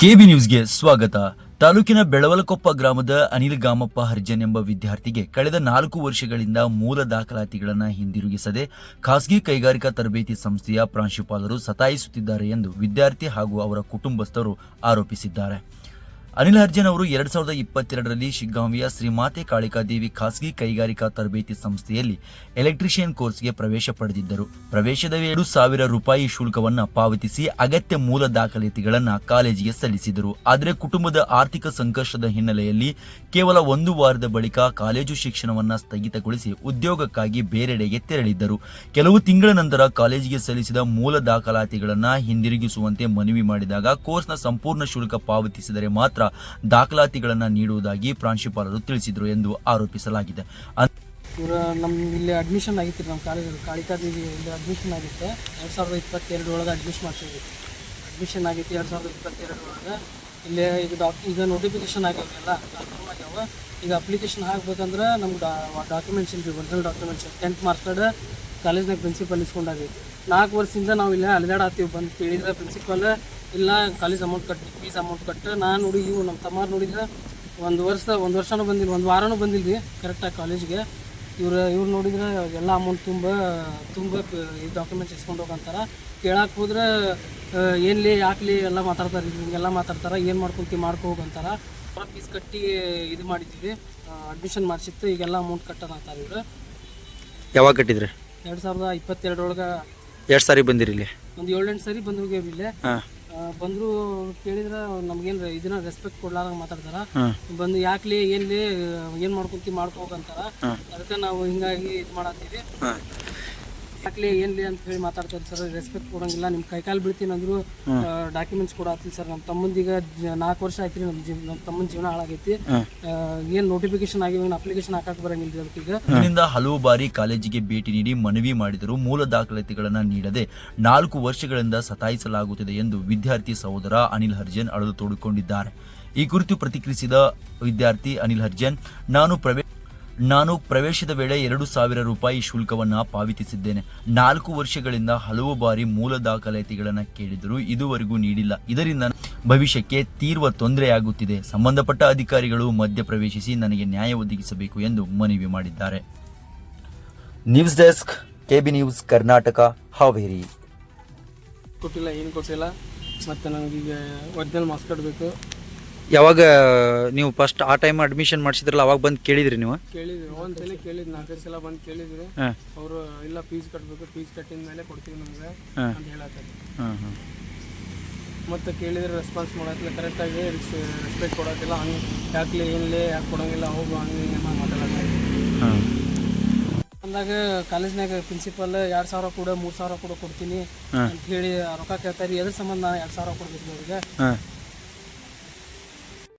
KB ನ್ಯೂಸ್ಗೆ ಸ್ವಾಗತ. ತಾಲೂಕಿನ ಬೆಳವಲಕೊಪ್ಪ ಗ್ರಾಮದ ಅನಿಲ್ ಗಾಮಪ್ಪ ಹರ್ಜನ್ ಎಂಬ ವಿದ್ಯಾರ್ಥಿಗೆ ಕಳೆದ 4 ವರ್ಷಗಳಿಂದ ಮೂಲ ದಾಖಲಾತಿಗಳನ್ನು ಹಿಂದಿರುಗಿಸದೆ ಖಾಸಗಿ ಕೈಗಾರಿಕಾ ತರಬೇತಿ ಸಂಸ್ಥೆಯ ಪ್ರಾಂಶುಪಾಲರು ಸತಾಯಿಸುತ್ತಿದ್ದಾರೆ ಎಂದು ವಿದ್ಯಾರ್ಥಿ ಹಾಗೂ ಅವರ ಕುಟುಂಬಸ್ಥರು ಆರೋಪಿಸಿದ್ದಾರೆ. ಅನಿಲ್ ಹರ್ಜನ್ ಅವರು 2022ರಲ್ಲಿ ಶಿಗ್ಗಾಂವಿಯ ಶ್ರೀಮಾತೆ ಕಾಳಿಕಾದೇವಿ ಖಾಸಗಿ ಕೈಗಾರಿಕಾ ತರಬೇತಿ ಸಂಸ್ಥೆಯಲ್ಲಿ ಎಲೆಕ್ಟ್ರಿಷಿಯನ್ ಕೋರ್ಸ್ಗೆ ಪ್ರವೇಶ ಪಡೆದಿದ್ದರು. ಪ್ರವೇಶದ ₹7,000 ಶುಲ್ಕವನ್ನು ಪಾವತಿಸಿ ಅಗತ್ಯ ಮೂಲ ದಾಖಲಾತಿಗಳನ್ನು ಕಾಲೇಜಿಗೆ ಸಲ್ಲಿಸಿದರು. ಆದರೆ ಕುಟುಂಬದ ಆರ್ಥಿಕ ಸಂಕಷ್ಟದ ಹಿನ್ನೆಲೆಯಲ್ಲಿ ಕೇವಲ 1 ವಾರದ ಬಳಿಕ ಕಾಲೇಜು ಶಿಕ್ಷಣವನ್ನು ಸ್ಥಗಿತಗೊಳಿಸಿ ಉದ್ಯೋಗಕ್ಕಾಗಿ ಬೇರೆಡೆಗೆ ತೆರಳಿದ್ದರು. ಕೆಲವು ತಿಂಗಳ ನಂತರ ಕಾಲೇಜಿಗೆ ಸಲ್ಲಿಸಿದ ಮೂಲ ದಾಖಲಾತಿಗಳನ್ನು ಹಿಂದಿರುಗಿಸುವಂತೆ ಮನವಿ ಮಾಡಿದಾಗ ಕೋರ್ಸ್ನ ಸಂಪೂರ್ಣ ಶುಲ್ಕ ಪಾವತಿಸಿದರೆ ಮಾತ್ರ ದಾಖಲಾತಿಗಳನ್ನು ನೀಡುವುದಾಗಿ ಪ್ರಾಂಶುಪಾಲರು ತಿಳಿಸಿದರು ಎಂದು ಆರೋಪಿಸಲಾಗಿದೆ. ಇಲ್ಲಿ ಅಡ್ಮಿಷನ್ ಆಗಿತ್ತು ನಮ್ಮ ಕಾಲೇಜಲ್ಲಿ ಕಾಳಿಕಾದೇವಿ ಇಲ್ಲಿ ಅಡ್ಮಿಷನ್ ಆಗಿತ್ತು 2022 ಒಳಗೆ ಅಡ್ಮಿಷನ್ ಆಗಿತ್ತು 2022 ಒಳಗೆ. ಇಲ್ಲೇ ಈಗ ನೋಟಿಫಿಕೇಶನ್ ಆಗ್ಯಾವೆಲ್ಲ ಕನ್ಫರ್ಮ್ ಆಗ್ಯಾವ. ಈಗ ಅಪ್ಲಿಕೇಶನ್ ಹಾಕ್ಬೇಕಂದ್ರೆ ನಮ್ಗೆ ಡಾಕ್ಯುಮೆಂಟ್ಸ್ ಇಲ್ರಿ, original documents 10th marks card ಕಾಲೇಜ್ನಾಗ ಪ್ರಿನ್ಸಿಪಲ್ ಇಸ್ಕೊಂಡಾಗಿ 4 ವರ್ಷದಿಂದ ನಾವು ಇಲ್ಲೇ ಅಲೆದಾಡತ್ತೀವಿ. ಬಂದು ಕೇಳಿದ್ರೆ ಪ್ರಿನ್ಸಿಪಲ್ ಇಲ್ಲ ಕಾಲೇಜ್ ಅಮೌಂಟ್ ಕಟ್ಟಿ ಫೀಸ್ ಅಮೌಂಟ್ ಕಟ್ಟು. ನಾನು ನೋಡಿ ಇವು ನಮ್ಮ ತಮ್ಮಾರು ನೋಡಿದ್ರೆ ಒಂದು ವರ್ಷನೂ ಬಂದಿಲ್ಲ, 1 ವಾರನೂ ಬಂದಿಲ್ಲ ರೀ ಕರೆಕ್ಟಾಗಿ ಕಾಲೇಜ್ಗೆ. ಇವ್ರು ನೋಡಿದ್ರೆ ಎಲ್ಲ ಅಮೌಂಟ್ ತುಂಬ ಈ ಡಾಕ್ಯುಮೆಂಟ್ಸ್ ಇಸ್ಕೊಂಡು ಹೋಗಂತಾರೆ. ಕೇಳಕ್ಕೆ ಹೋದ್ರೆ ಏನ್ಲಿ ಯಾಕ್ಲಿ ಎಲ್ಲ ಮಾತಾಡ್ತಾರೆ, ಹಿಂಗೆಲ್ಲ ಮಾತಾಡ್ತಾರೆ, ಏನು ಮಾಡ್ಕೋಗಂತಾರೆ. ಫೀಸ್ ಕಟ್ಟಿ ಇದು ಮಾಡಿದ್ದೀವಿ, ಅಡ್ಮಿಷನ್ ಮಾಡಿಸಿತ್ತು, ಈಗೆಲ್ಲ ಅಮೌಂಟ್ ಕಟ್ಟೋದಂತಾರೆ ಇವರು. ಯಾವಾಗ ಕಟ್ಟಿದ್ರಿ? 2022 ಒಳಗೆ 2 ಸಾರಿ ಬಂದಿರಿ ಇಲ್ಲಿ? ಒಂದು 7-8 ಸರಿ ಬಂದು ಹೋಗ್ಯಾವ ಇಲ್ಲೇ. ಬಂದರು ಕೇಳಿದ್ರೆ ನಮ್ಗೇನು ಇದನ್ನ ರೆಸ್ಪೆಕ್ಟ್ ಕೊಡ್ಲಾರಂಗೆ ಮಾತಾಡ್ತಾರ. ಬಂದು ಯಾಕ್ಲಿ ಏನ್ಲಿ ಏನು ಮಾಡ್ಕೋಗಂತಾರ. ಅದಕ್ಕೆ ನಾವು ಹಿಂಗಾಗಿ ಇದು ಮಾಡತ್ತೀವಿ. ಯಾಕ್ಲಿ ಏನ್ಲಿ ಅಂತ ಹೇಳಿ ಮಾತಾಡ್ತಾರೆ ಸರ್. ರೆಸ್ಪೆಕ್ಟ್ ಕೊಡೋಂಗಿಲ್ಲ, ನಿಮ್ಮ ಕೈಕಾಲು ಬೀಳ್ತೀನಿ ಅಂದ್ರು ಡಾಕ್ಯುಮೆಂಟ್ಸ್ ಕೊಡತ್ತೀವಿ ಸರ್. ನಮ್ಮ ತಮ್ಮಂದೀಗ 4 ವರ್ಷ ಆಯ್ತು ರೀ, ನಮ್ಮ ತಮ್ಮನ ಜೀವನ ಹಾಳಾಗೈತಿ. ಏನು ನೋಟಿಫಿಕೇಶನ್ ಆಗಿವೆ, ಅಪ್ಲಿಕೇಶನ್ ಹಾಕಕ್ಕೆ ಬರಂಗಿಲ್ಲ ಅದಕ್ಕೀಗ. ಇದರಿಂದ ಹಲವು ಬಾರಿ ಕಾಲೇಜಿಗೆ ಭೇಟಿ ನೀಡಿ ಮನವಿ ಮಾಡಿದರೂ ಮೂಲ ದಾಖಲಾತಿಗಳನ್ನು ನೀಡದೆ 4 ವರ್ಷಗಳಿಂದ ಸತಾಯಿಸಲಾಗುತ್ತಿದೆ ಎಂದು ವಿದ್ಯಾರ್ಥಿ ಸಹೋದರ ಅನಿಲ್ ಹರ್ಜನ್ ಅಳಲು ತೋಡಿಕೊಂಡಿದ್ದಾರೆ. ಈ ಕುರಿತು ಪ್ರತಿಕ್ರಿಯಿಸಿದ ವಿದ್ಯಾರ್ಥಿ ಅನಿಲ್ ಹರ್ಜನ್, ನಾನು ಪ್ರವೇಶದ ವೇಳೆ ₹2,000 ಶುಲ್ಕವನ್ನು ಪಾವತಿಸಿದ್ದೇನೆ. 4 ವರ್ಷಗಳಿಂದ ಹಲವು ಬಾರಿ ಮೂಲ ದಾಖಲಾತಿಗಳನ್ನು ಕೇಳಿದರೂ ಇದುವರೆಗೂ ನೀಡಿಲ್ಲ. ಇದರಿಂದ ಭವಿಷ್ಯಕ್ಕೆ ತೀವ್ರ ತೊಂದರೆಯಾಗುತ್ತಿದೆ. ಸಂಬಂಧಪಟ್ಟ ಅಧಿಕಾರಿಗಳು ಮಧ್ಯ ಪ್ರವೇಶಿಸಿ ನನಗೆ ನ್ಯಾಯ ಒದಗಿಸಬೇಕು ಎಂದು ಮನವಿ ಮಾಡಿದ್ದಾರೆ. News desk, KB news Karnataka, Haveri. ಏನು ಕೊಟ್ಟಿಲ್ಲ. ಮತ್ತು ನನಗೀಗ ಒರಿಜಿನಲ್ ಮಾರ್ಕ್ಸ್ ಕಾರ್ಡ್ ಬೇಕು. ಯಾವಾಗ ನೀವು ಫಸ್ಟ್ ಆ ಟೈಮ್ ಅಡ್ಮಿಷನ್ ಮಾಡಿಸಿದ್ರಲ್ಲ ಅವಾಗ ಬಂದು ಕೇಳಿದ್ರಿ ನೀವು? ಕೇಳಿದ್ವಿ, ಒಂದ್ಸಲ ಕೇಳಿದ್ವಿ, 4 ಸಲ ಬಂದು ಕೇಳಿದ್ವಿ. ಅವರು ಇಲ್ಲ ಫೀಸ್ ಕಟ್ಟಬೇಕು, ಫೀಸ್ ಕಟ್ಟಿದ ಮೇಲೆ ಕೊಡ್ತೀವಿ ನಮ್ಗೆ ಅಂತ ಹೇಳತ್ತಾರೆ. ಮತ್ತು ಕೇಳಿದ್ರೆ ರೆಸ್ಪಾನ್ಸ್ ಮಾಡೋದಿಲ್ಲ, ಕರೆಕ್ಟಾಗಿ ರೆಸ್ಪೆಕ್ಟ್ ಕೊಡೋದಿಲ್ಲ. ಹಂಗೆ ಯಾಕ್ಲಿ ಏನ್ಲಿ ಯಾಕೆ ಕೊಡೋಂಗಿಲ್ಲ, ಹೋಗು ಹಂಗೆ ಹಿಂಗೆ ಮಾತಾಡೋದು. ಅಂದಾಗ ಕಾಲೇಜ್ನಾಗ ಪ್ರಿನ್ಸಿಪಲ್ 2,000 ಕೂಡ 3,000 ಕೂಡ ಕೊಡ್ತೀನಿ ಅಂತ ಹೇಳಿ ರೊಕ್ಕ ಕೇಳ್ತಾರೆ. ಎದ್ರ ಸಂಬಂಧ 2,000 ಕೊಡ್ಬೇಕು ಅವ್ರಿಗೆ?